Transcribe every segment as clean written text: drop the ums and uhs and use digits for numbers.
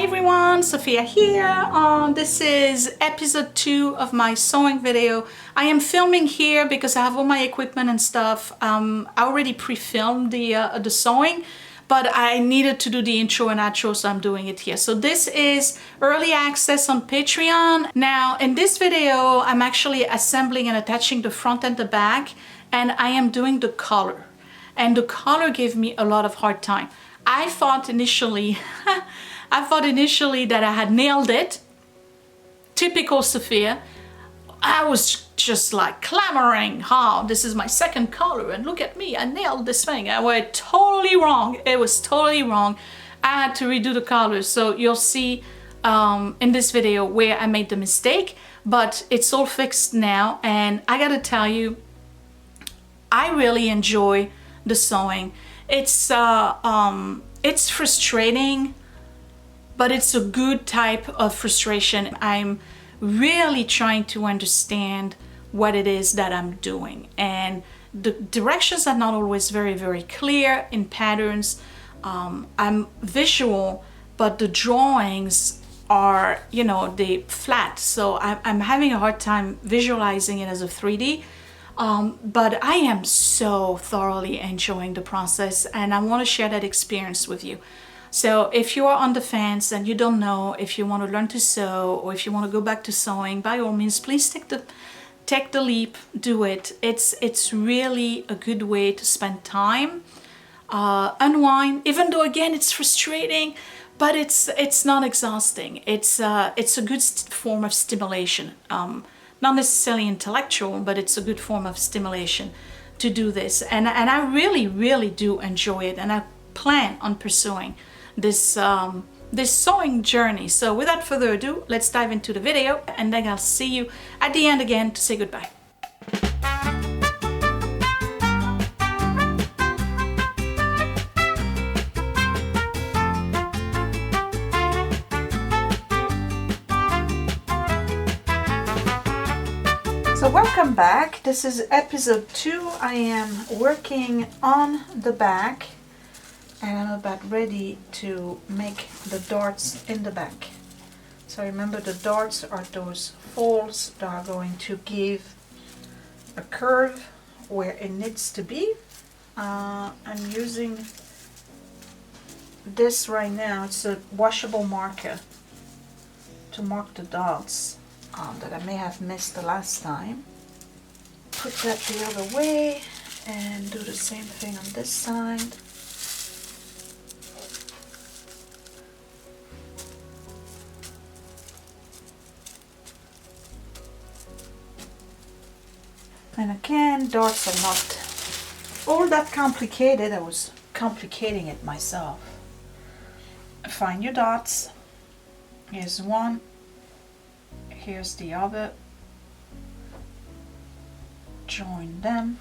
everyone, Sophia here. This is episode 2 of my sewing video. I am filming here because I have all my equipment and stuff. I already pre-filmed the sewing, but I needed to do the intro and outro, so I'm doing it here. So this is early access on Patreon. Now in this video, I'm actually assembling and attaching the front and the back, and I am doing the collar. And the collar gave me a lot of hard time. I thought initially that I had nailed it. Typical Sophia. I was just like clamoring, this is my second color and look at me, I nailed this thing. I went totally wrong. It was totally wrong. I had to redo the colors. So you'll see in this video where I made the mistake, but it's all fixed now. And I gotta tell you, I really enjoy the sewing. It's frustrating, but it's a good type of frustration. I'm really trying to understand what it is that I'm doing, and the directions are not always very clear in patterns. I'm visual, but the drawings are, they flat, so I'm having a hard time visualizing it as a 3D. But I am so thoroughly enjoying the process, and I want to share that experience with you. So if you are on the fence and you don't know if you want to learn to sew or if you want to go back to sewing, by all means, please take the leap, do it. It's really a good way to spend time, unwind, even though again it's frustrating, but it's not exhausting. It's a good form of stimulation. Not necessarily intellectual, but it's a good form of stimulation to do this. And I really do enjoy it, and I plan on pursuing this sewing journey. So without further ado, let's dive into the video, and then I'll see you at the end again to say goodbye. So welcome back. This is episode 2. I am working on the back, and I'm about ready to make the darts in the back. So remember, the darts are those folds that are going to give a curve where it needs to be. I'm using this right now. It's a washable marker to mark the dots that I may have missed the last time. Put that the other way and do the same thing on this side. And again, darts are not all that complicated. I was complicating it myself. Find your dots. Here's one. Here's the other. Join them.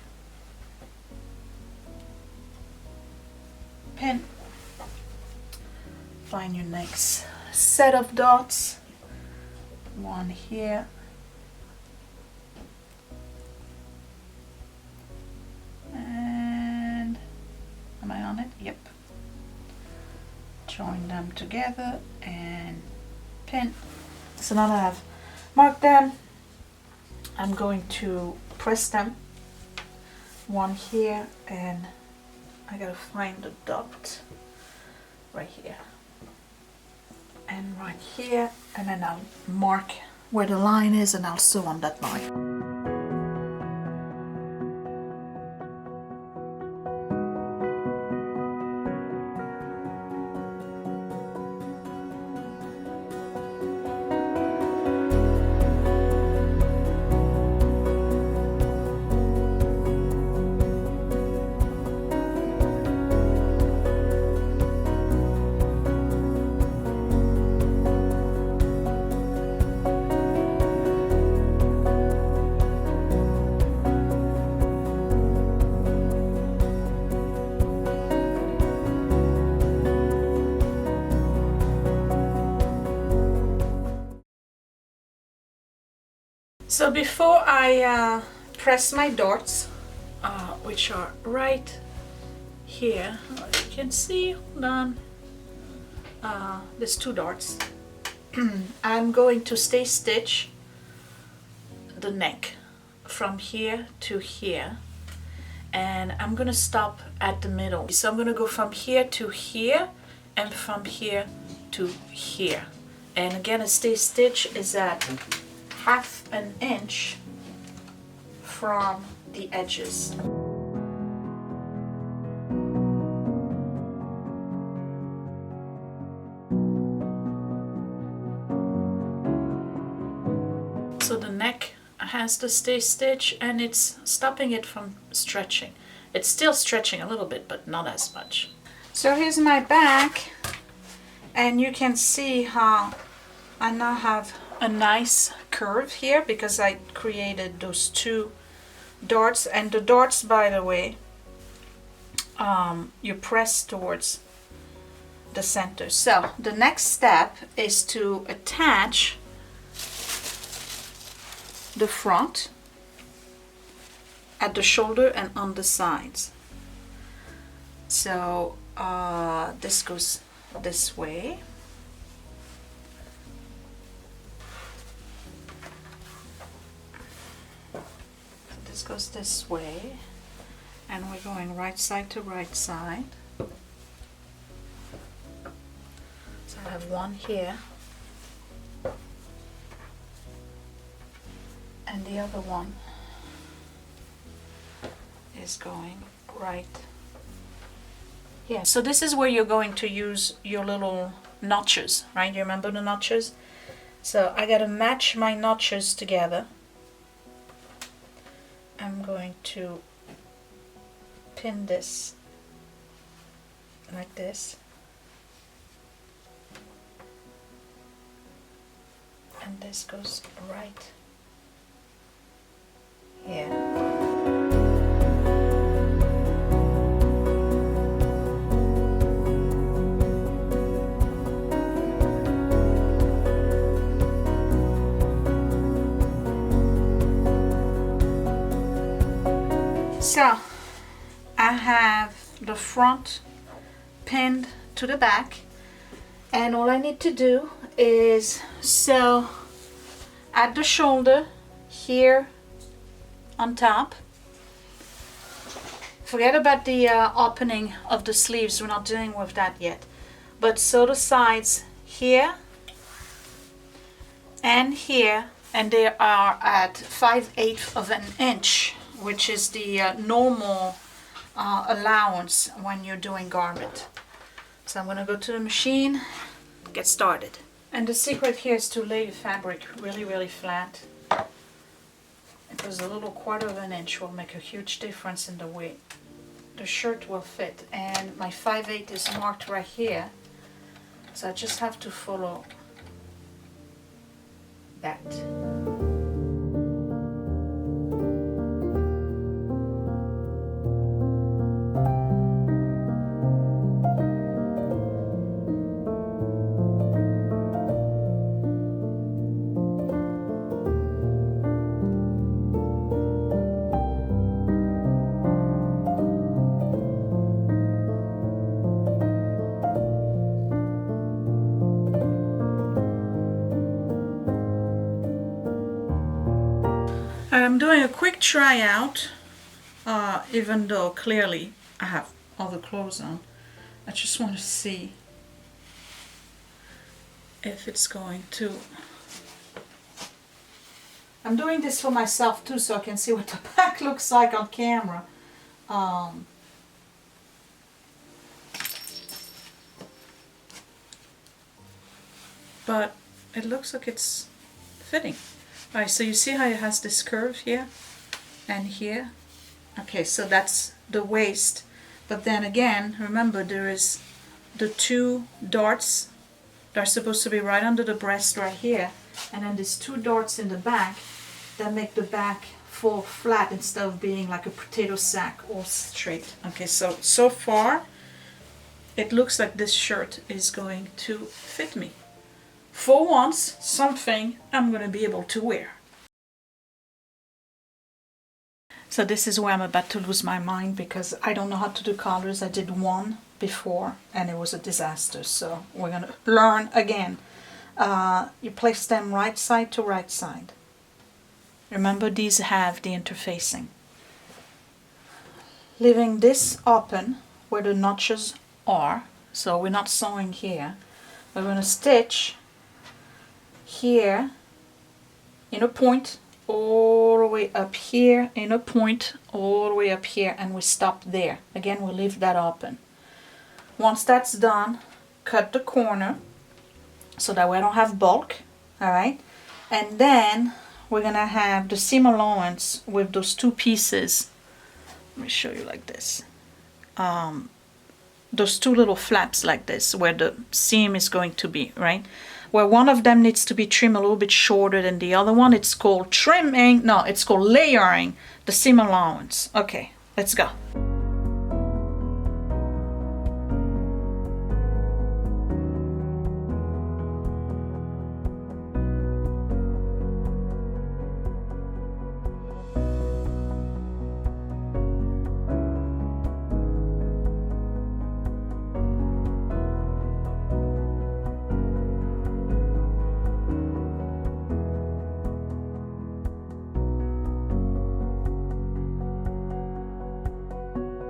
Pin. Find your next set of dots. One here. And am I on it? Yep. Join them together and pin. So now that I've marked them, I'm going to press them. One here, and I gotta find the dot right here and right here, and then I'll mark where the line is and I'll sew on that line. So before I press my darts, which are right here, as you can see, hold on, these two darts. I'm going to stay stitch the neck from here to here, and I'm gonna stop at the middle. So I'm gonna go from here to here and from here to here. And again, a stay stitch is at half an inch from the edges. So the neck has the stay stitch and it's stopping it from stretching. It's still stretching a little bit, but not as much. So here's my back, and you can see how I now have a nice curve here because I created those two darts. And the darts, by the way, you press towards the center. So the next step is to attach the front at the shoulder and on the sides. So this goes this way. This goes this way, and we're going right side to right side. So I have one here, and the other one is going right here. So this is where you're going to use your little notches, right? You remember the notches? So I gotta match my notches together. I'm going to pin this like this, and this goes right here. So I have the front pinned to the back, and all I need to do is sew at the shoulder here on top. Forget about the opening of the sleeves, we're not dealing with that yet, but sew the sides here and here, and they are at 5/8 of an inch, which is the normal allowance when you're doing garment. So I'm gonna go to the machine, get started. And the secret here is to lay the fabric really flat, because a little 1/4 of an inch will make a huge difference in the way the shirt will fit. And my 5/8 is marked right here, so I just have to follow that. I'm doing a quick tryout, even though clearly I have all the clothes on. I just want to see if it's going to. I'm doing this for myself too, so I can see what the back looks like on camera. But it looks like it's fitting. Alright, so you see how it has this curve here and here? Okay, so that's the waist. But then again, remember there is the two darts that are supposed to be right under the breast right here. And then there's two darts in the back that make the back fall flat instead of being like a potato sack all straight. Okay, so far it looks like this shirt is going to fit me. For once, something I'm going to be able to wear. So this is where I'm about to lose my mind, because I don't know how to do collars. I did one before and it was a disaster, so we're gonna learn again. You place them right side to right side. Remember, these have the interfacing. Leaving this open where the notches are, so we're not sewing here. We're going to stitch here in a point all the way up here, in a point all the way up here, and we stop there. Again, we leave that open. Once that's done, cut the corner so that we don't have bulk, all right? And then we're going to have the seam allowance with those two pieces. Let me show you like this. Those two little flaps like this, where the seam is going to be, right? Where one of them needs to be trimmed a little bit shorter than the other one. It's called trimming. No, it's called layering the seam allowance. Okay, let's go.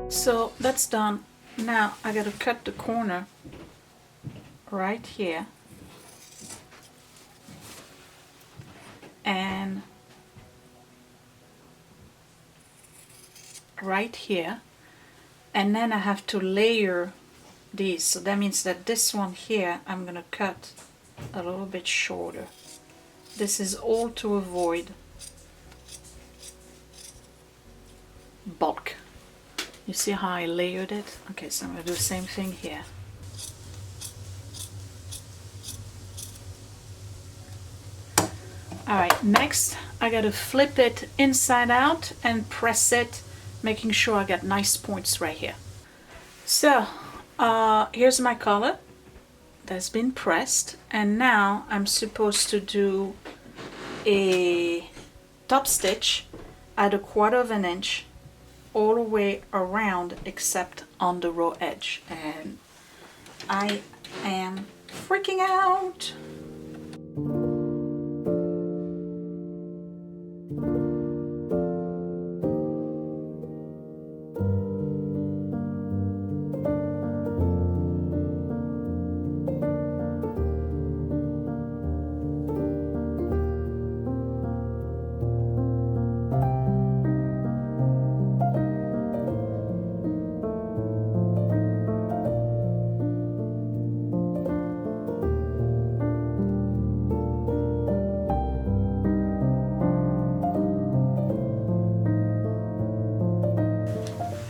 So that's done. Now I gotta cut the corner right here and right here, and then I have to layer these. So that means that this one here I'm gonna cut a little bit shorter. This is all to avoid bulk. You see how I layered it? Okay, so I'm going to do the same thing here. Alright, next I got to flip it inside out and press it, making sure I got nice points right here. So, here's my collar that's been pressed, and now I'm supposed to do a top stitch at 1/4 of an inch all the way around except on the raw edge, and I am freaking out.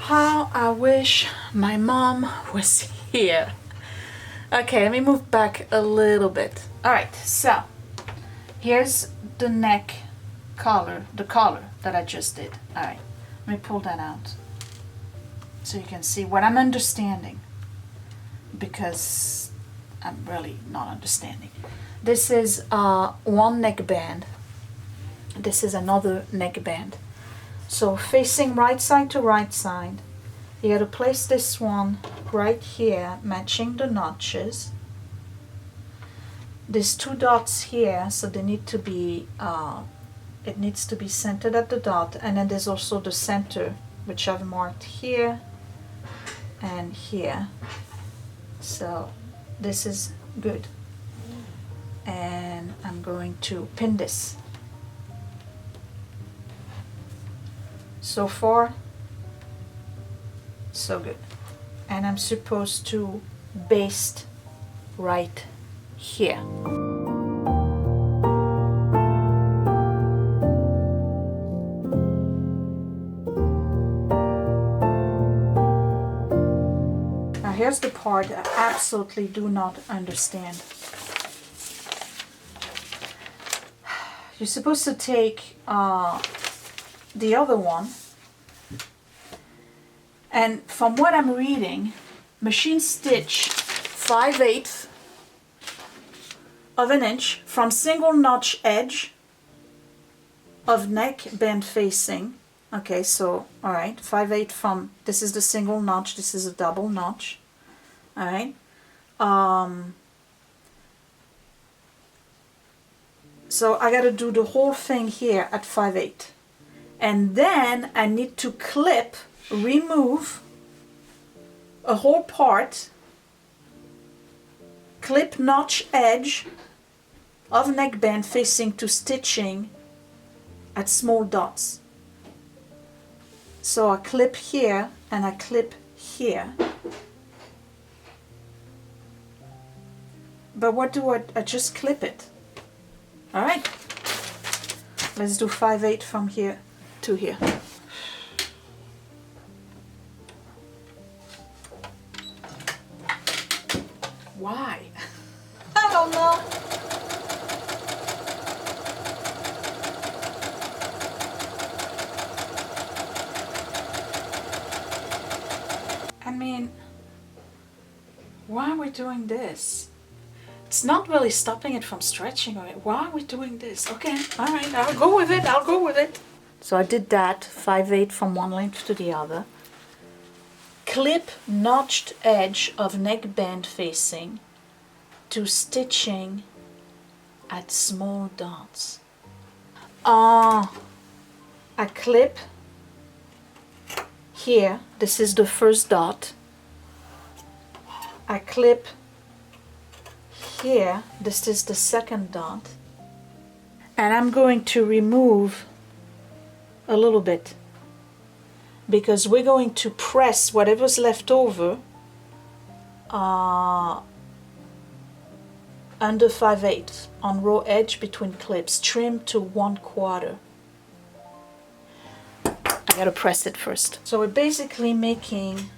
How I wish my mom was here. Okay, let me move back a little bit. Alright, so here's the neck collar, the collar that I just did. Alright, let me pull that out so you can see what I'm understanding, because I'm really not understanding. This is one neckband. This is another neckband. So facing right side to right side, you got to place this one right here, matching the notches. There's two dots here, so they need to be, it needs to be centered at the dot, and then there's also the center, which I've marked here and here. So this is good, and I'm going to pin this. So far, so good. And I'm supposed to baste right here. Now here's the part I absolutely do not understand. You're supposed to take the other one, and from what I'm reading, machine stitch 5/8 of an inch from single notch edge of neck band facing. Okay, so alright, 5/8 from, this is the single notch, this is a double notch, all right? So I got to do the whole thing here at 5/8. And then I need to clip, remove a whole part, clip notch edge of neckband facing to stitching at small dots. So I clip here and I clip here. But what do I just clip it. All right, let's do 5/8 from here to here. Why? I don't know. I mean, why are we doing this? It's not really stopping it from stretching. Why are we doing this? Okay, all right, I'll go with it. I'll go with it. So I did that 5/8 from one length to the other. Clip notched edge of neckband facing to stitching at small dots. I clip here. This is the first dot. I clip here. This is the second dot. And I'm going to remove a little bit because we're going to press whatever's left over under 5/8 on raw edge between clips, trim to 1/4. I gotta press it first. So we're basically making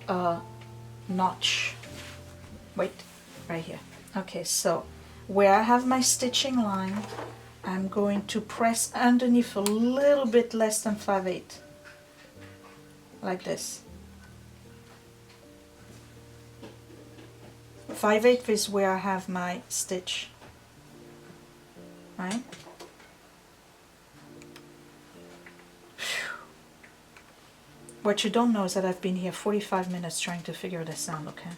a notch. Wait, right here. Okay, so where I have my stitching line, I'm going to press underneath a little bit less than 5/8, like this. 5/8 is where I have my stitch, right? What you don't know is that I've been here 45 minutes trying to figure this out, okay?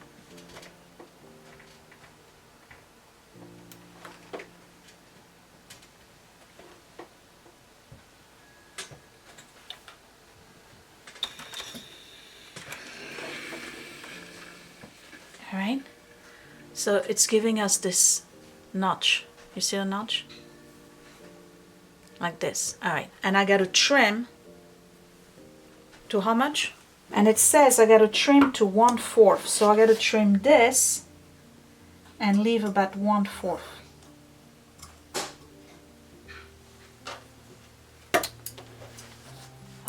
All right, so it's giving us this notch. You see the notch? Like this. All right, and I got to trim to how much? And it says I got to trim to 1/4. So I got to trim this and leave about 1/4.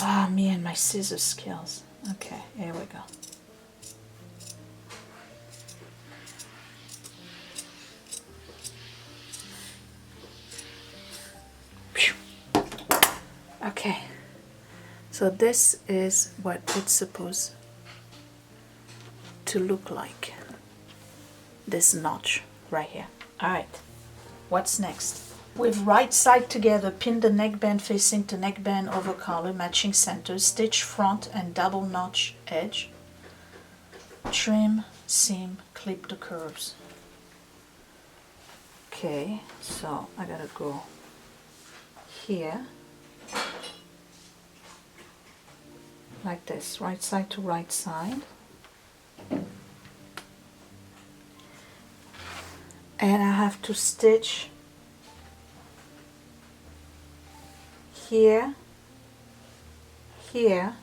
Ah, me and my scissor skills. Okay, here we go. Okay, so this is what it's supposed to look like. This notch right here. All right, what's next? With right side together, pin the neckband facing to neckband over collar, matching center, stitch front and double notch edge, trim, seam, clip the curves. Okay, so I gotta go here, like this, right side to right side. And I have to stitch here, here,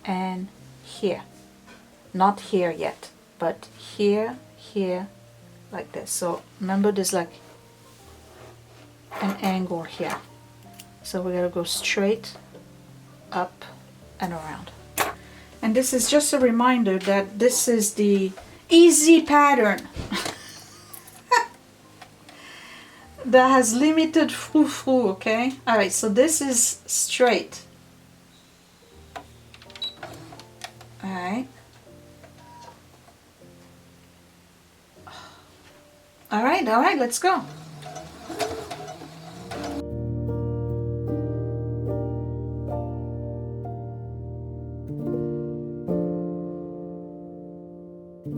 and here. Not here yet, but here, here, like this. So remember there's like an angle here. So we're gonna go straight up and around. And this is just a reminder that this is the easy pattern that has limited frou-frou, okay? All right, so this is straight. All right. All right, let's go. Okay,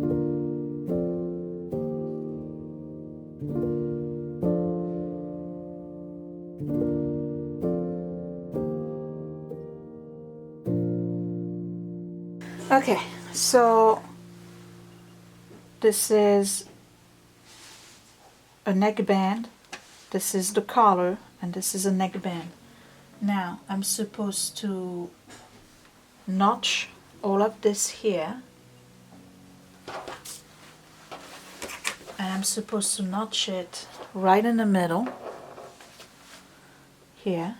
so this is a neckband, this is the collar, and this is a neckband. Now I'm supposed to notch all of this here, and I'm supposed to notch it right in the middle here.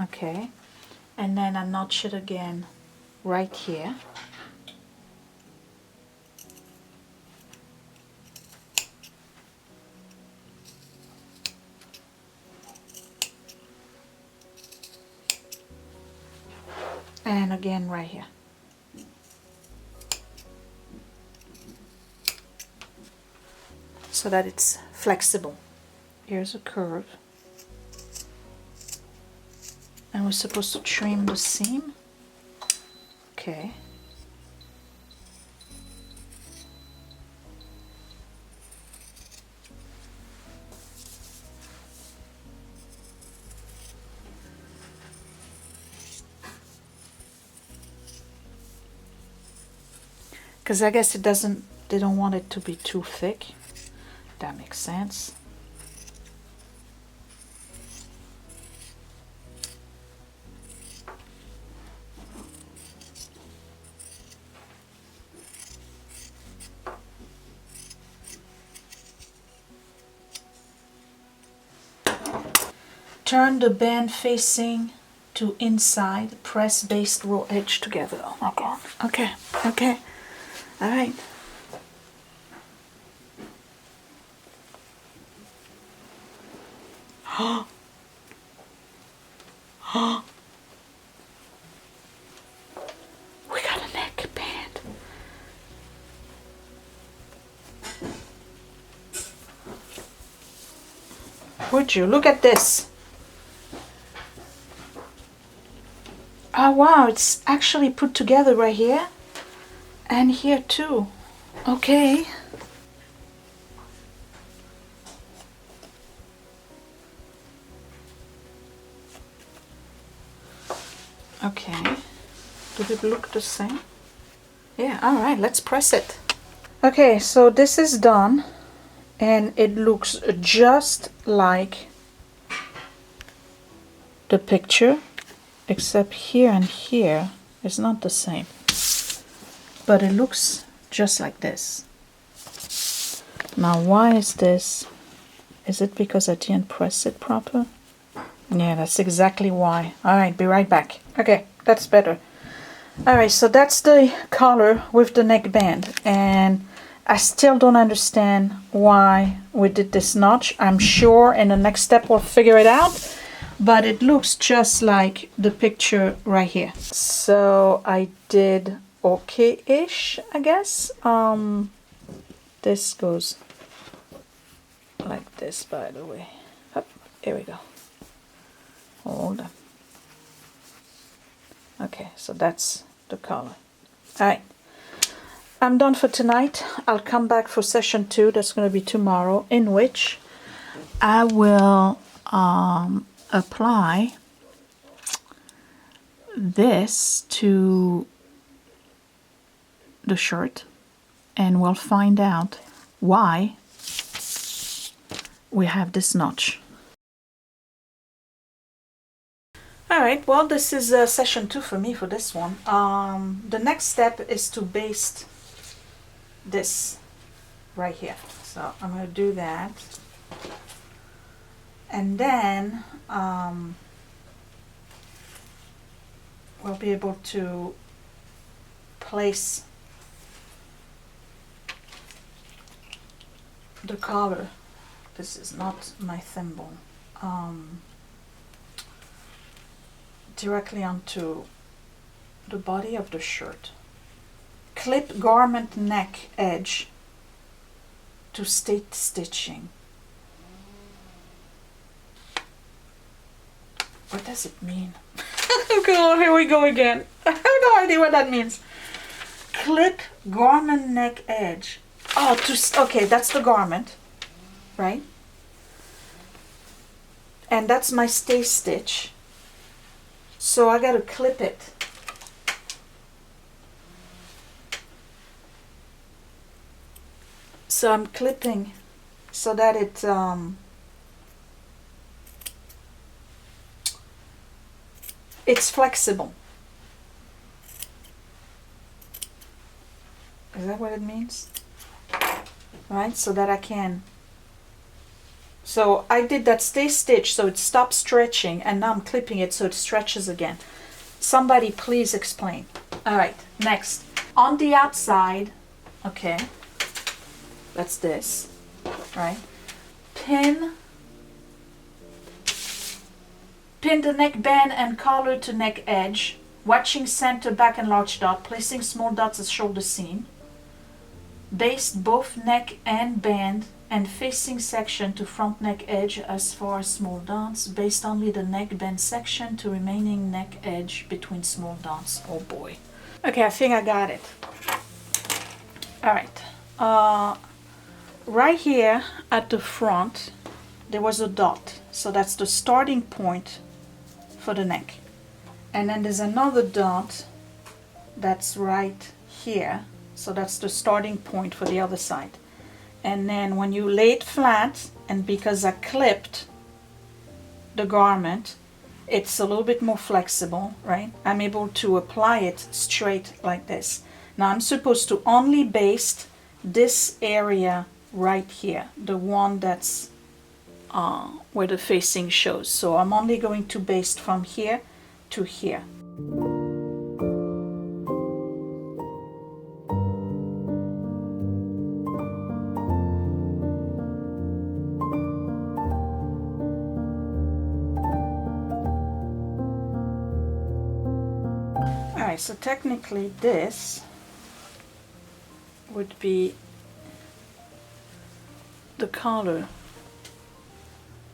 Okay, and then I notch it again right here. And again right here. So that it's flexible. Here's a curve. And we're supposed to trim the seam. Okay. Because I guess they don't want it to be too thick. That makes sense. Turn the band facing to inside, press base row edge together. Oh my god. Okay, okay. Alright. We got a neckband. Would you look at this? Oh wow, it's actually put together right here and here too. Okay. Okay. Does it look the same? Yeah, all right, let's press it. Okay, so this is done and it looks just like the picture, except here and here is not the same. But it looks just like this. Now, why is this? Is it because I didn't press it proper? Yeah, that's exactly why. All right, be right back. Okay, that's better. All right, so that's the collar with the neckband, and I still don't understand why we did this notch. I'm sure in the next step we'll figure it out, but it looks just like the picture right here. So I did okay-ish, I guess. This goes like this, by the way. Up, here we go. Hold on. Okay, so that's the color. All right, I'm done for tonight. I'll come back for session 2. That's going to be tomorrow, in which I will apply this to the shirt, and we'll find out why we have this notch. Alright, well, this is session 2 for me for this one. The next step is to baste this right here. So I'm going to do that. And then we'll be able to place the collar. This is not my thimble. Directly onto the body of the shirt. Clip garment neck edge to state stitching. What does it mean? Okay, here we go again. I have no idea what that means. Clip garment neck edge. Oh, okay, that's the garment, right? And that's my stay stitch. So I gotta clip it. So I'm clipping so that it's flexible. Is that what it means? Right, so that I can. So I did that stay stitch so it stopped stretching, and now I'm clipping it so it stretches again. Somebody please explain. All right, next. On the outside, okay, that's this, right? Pin the neckband and collar to neck edge, watching center, back, and large dot, placing small dots as shoulder seam. Baste both neck and band and facing section to front neck edge as far as small dots. Baste only the neckband section to remaining neck edge between small dots. Oh boy. Okay, I think I got it. All right. Right here at the front, there was a dot. So that's the starting point for the neck. And then there's another dot that's right here. So that's the starting point for the other side. And then when you lay it flat, and because I clipped the garment, it's a little bit more flexible, right? I'm able to apply it straight like this. Now I'm supposed to only baste this area right here, the one that's where the facing shows. So I'm only going to baste from here to here. Alright, so technically this would be the collar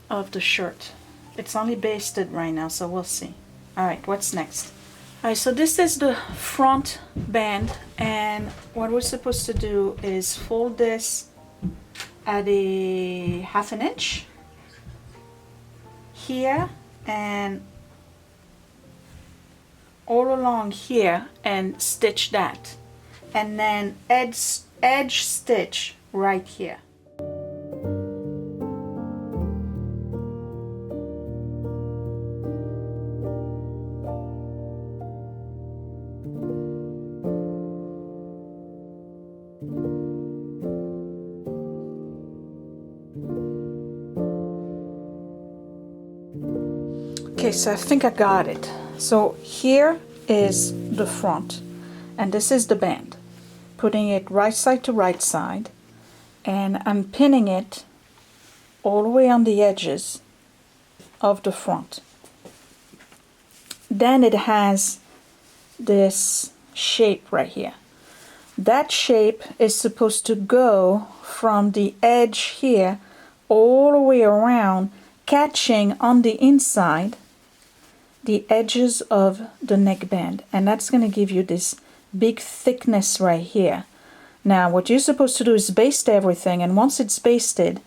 of the shirt. It's only basted right now, so we'll see. Alright, what's next? Alright, so this is the front band, and what we're supposed to do is fold this at a 1/2 inch here and all along here and stitch that, and then edge stitch right here. Okay, so I think I got it. So here is the front, and this is the band. Putting it right side to right side, and I'm pinning it all the way on the edges of the front. Then it has this shape right here. That shape is supposed to go from the edge here all the way around, catching on the inside the edges of the neckband, and that's going to give you this big thickness right here. Now what you're supposed to do is baste everything, and once it's basted,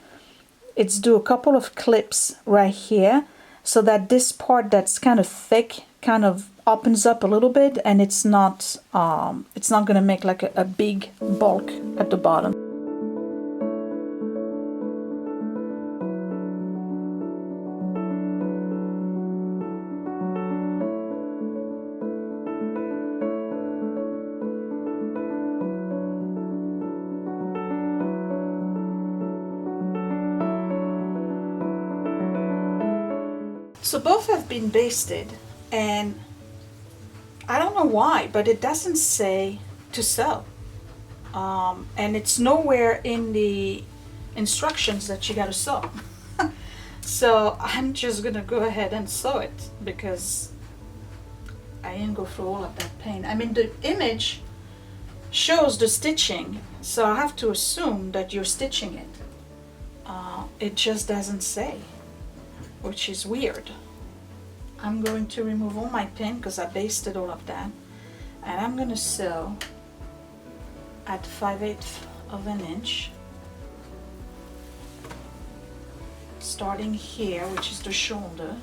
it's do a couple of clips right here so that this part that's kind of thick kind of opens up a little bit, and it's not going to make like a big bulk at the bottom. So both have been basted, and I don't know why, but it doesn't say to sew. And it's nowhere in the instructions that you gotta sew. So I'm just gonna go ahead and sew it because I didn't go through all of that pain. I mean, the image shows the stitching, so I have to assume that you're stitching it. It just doesn't say, which is weird. I'm going to remove all my pin because I basted all of that, and I'm going to sew at 5/8 of an inch, starting here, which is the shoulder.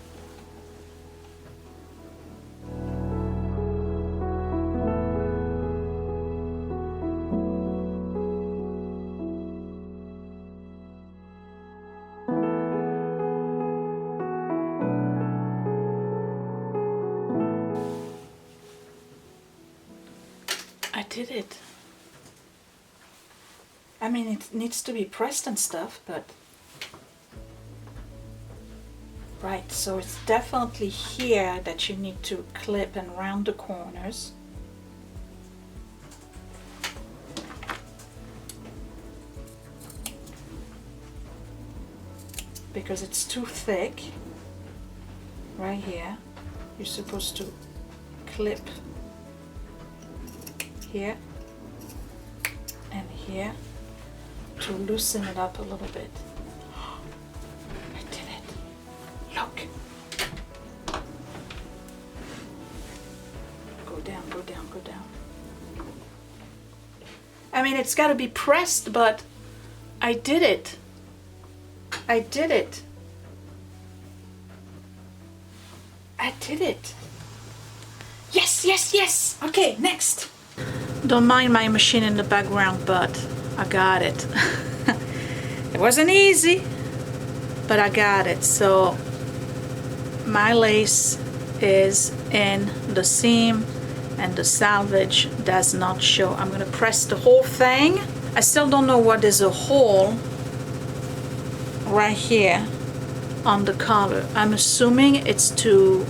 I did it. I mean, it needs to be pressed and stuff, but right, so it's definitely here that you need to clip and round the corners. Because it's too thick right here. You're supposed to clip here and here to loosen it up a little bit. I did it. Look. Go down, go down, go down. I mean, it's got to be pressed, but I did it. I did it. I did it. Yes, yes, yes. Okay, next. Don't mind my machine in the background, but I got it. It wasn't easy, but I got it. So my lace is in the seam and the selvage does not show. I'm gonna press the whole thing. I still don't know what is a hole right here on the collar. I'm assuming it's to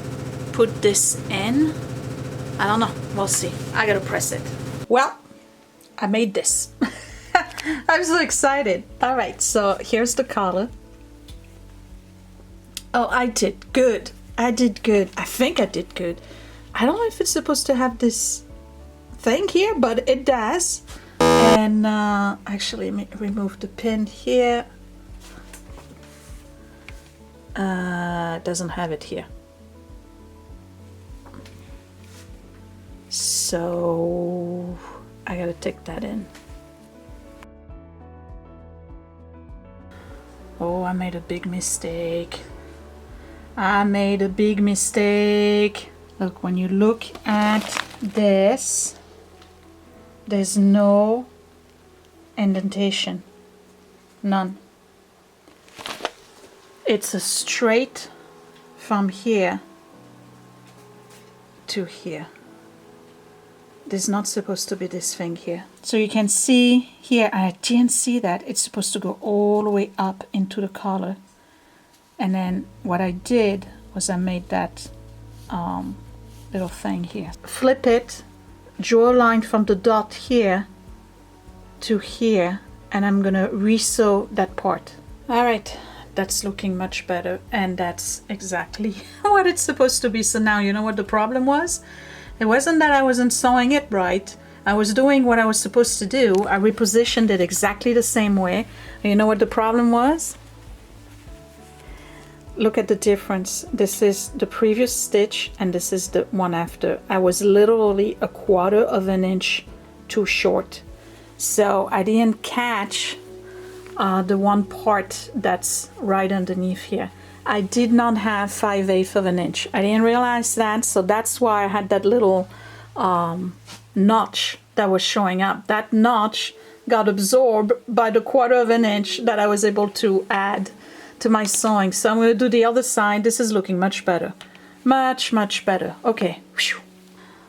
put this in. I don't know, we'll see. I gotta press it. Well, I made this. I'm so excited. All right, so here's the collar. Oh, I did good. I did good. I think I did good. I don't know if it's supposed to have this thing here, but it does. And actually, let me remove the pin here. It doesn't have it here. So I gotta take that in. Oh, I made a big mistake. I made a big mistake. Look, when you look at this, there's no indentation. None. It's a straight from here to here. There's not supposed to be this thing here. So you can see here, I didn't see that. It's supposed to go all the way up into the collar. And then what I did was I made that little thing here. Flip it, draw a line from the dot here to here, and I'm gonna re-sew that part. All right, that's looking much better, and that's exactly what it's supposed to be. So now you know what the problem was? It wasn't that I wasn't sewing it right. I was doing what I was supposed to do. I repositioned it exactly the same way. And you know what the problem was? Look at the difference. This is the previous stitch and this is the one after. I was literally 1/4 of an inch too short. So I didn't catch the one part that's right underneath here. I did not have 5/8 of an inch. I didn't realize that, so that's why I had that little notch that was showing up. That notch got absorbed by the 1/4 of an inch that I was able to add to my sewing. So I'm going to do the other side. This is looking much better. Much, much better. Okay.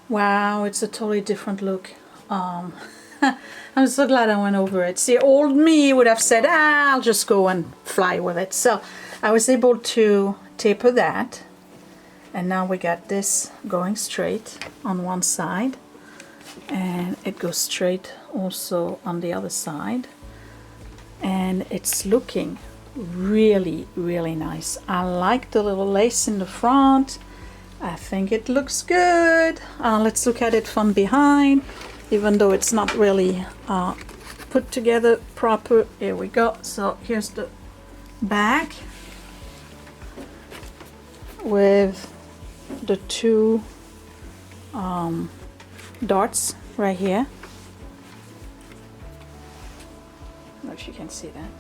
Wow, it's a totally different look. I'm so glad I went over it. See, old me would have said, I'll just go and fly with it. So I was able to taper that. And now we got this going straight on one side. And it goes straight also on the other side. And it's looking really, really nice. I like the little lace in the front. I think it looks good. Let's look at it from behind, even though it's not really put together proper. Here we go. So here's the back with the two darts right here. I don't know if you can see that.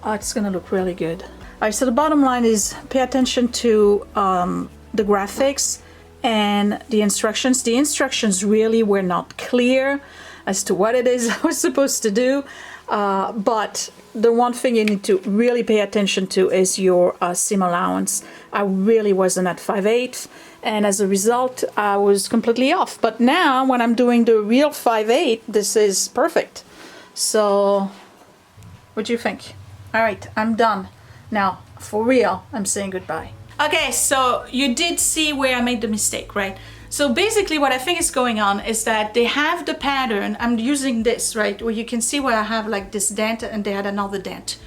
Oh, it's gonna look really good. All right, so the bottom line is pay attention to the graphics and the instructions. The instructions really were not clear as to what it is I was supposed to do, but the one thing you need to really pay attention to is your seam allowance. I really wasn't at 5/8, and as a result I was completely off. But now when I'm doing the real 5/8, this is perfect. So what do you think? All right, I'm done. Now, for real, I'm saying goodbye. Okay, so you did see where I made the mistake, right? So basically what I think is going on is that they have the pattern. I'm using this, right? Where you can see where I have like this dent and they had another dent.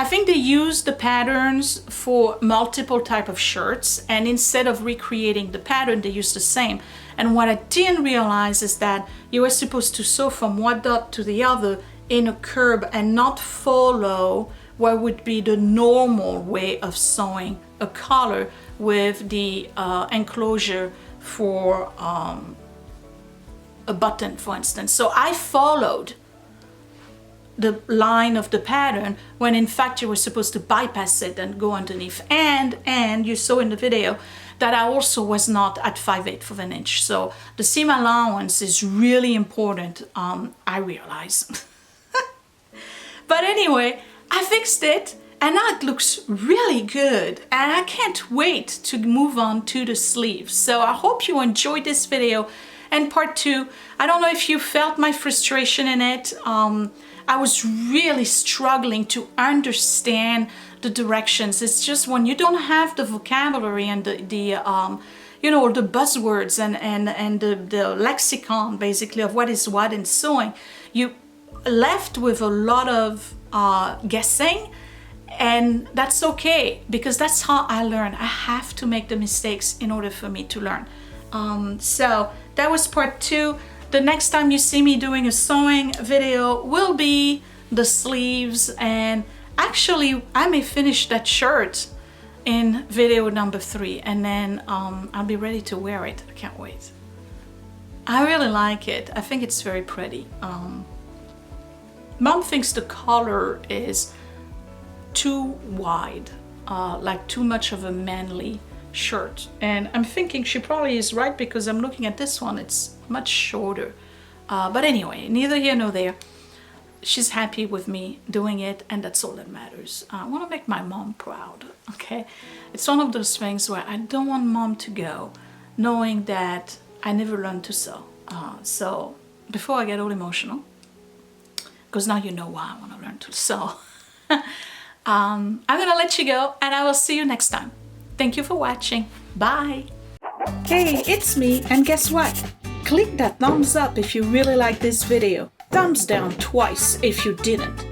I think they use the patterns for multiple type of shirts, and instead of recreating the pattern, they use the same. And what I didn't realize is that you were supposed to sew from one dot to the other in a curve and not follow what would be the normal way of sewing a collar with the enclosure for a button, for instance. So I followed the line of the pattern when in fact you were supposed to bypass it and go underneath. And you saw in the video that I also was not at 5/8 of an inch. So the seam allowance is really important, I realize. But anyway, I fixed it and now it looks really good, and I can't wait to move on to the sleeves. So I hope you enjoyed this video and part 2. I don't know if you felt my frustration in it. I was really struggling to understand the directions. It's just when you don't have the vocabulary and the you know, the buzzwords and the lexicon basically of what is what in sewing, you left with a lot of guessing, and that's okay because that's how I learn. I have to make the mistakes in order for me to learn. So that was part 2. The next time you see me doing a sewing video will be the sleeves, and actually I may finish that shirt in video number 3, and then I'll be ready to wear it. I can't wait. I really like it. I think it's very pretty. Mom thinks the collar is too wide, like too much of a manly shirt, and I'm thinking she probably is right because I'm looking at this one, it's much shorter. But anyway, neither here nor there. She's happy with me doing it, and that's all that matters. I want to make my mom proud, okay? It's one of those things where I don't want mom to go knowing that I never learned to sew. So before I get all emotional, because now you know why I want to learn to sew, I'm gonna let you go, and I will see you next time. Thank you for watching. Bye. Hey, it's me, and guess what? Click that thumbs up if you really like this video. Thumbs down twice if you didn't.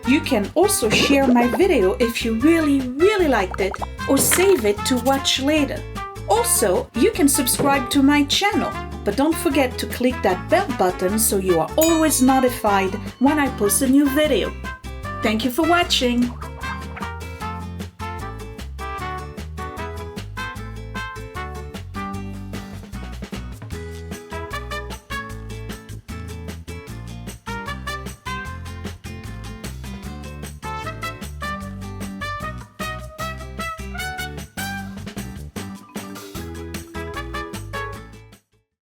You can also share my video if you really liked it, or save it to watch later. Also, you can subscribe to my channel, but don't forget to click that bell button so you are always notified when I post a new video. Thank you for watching.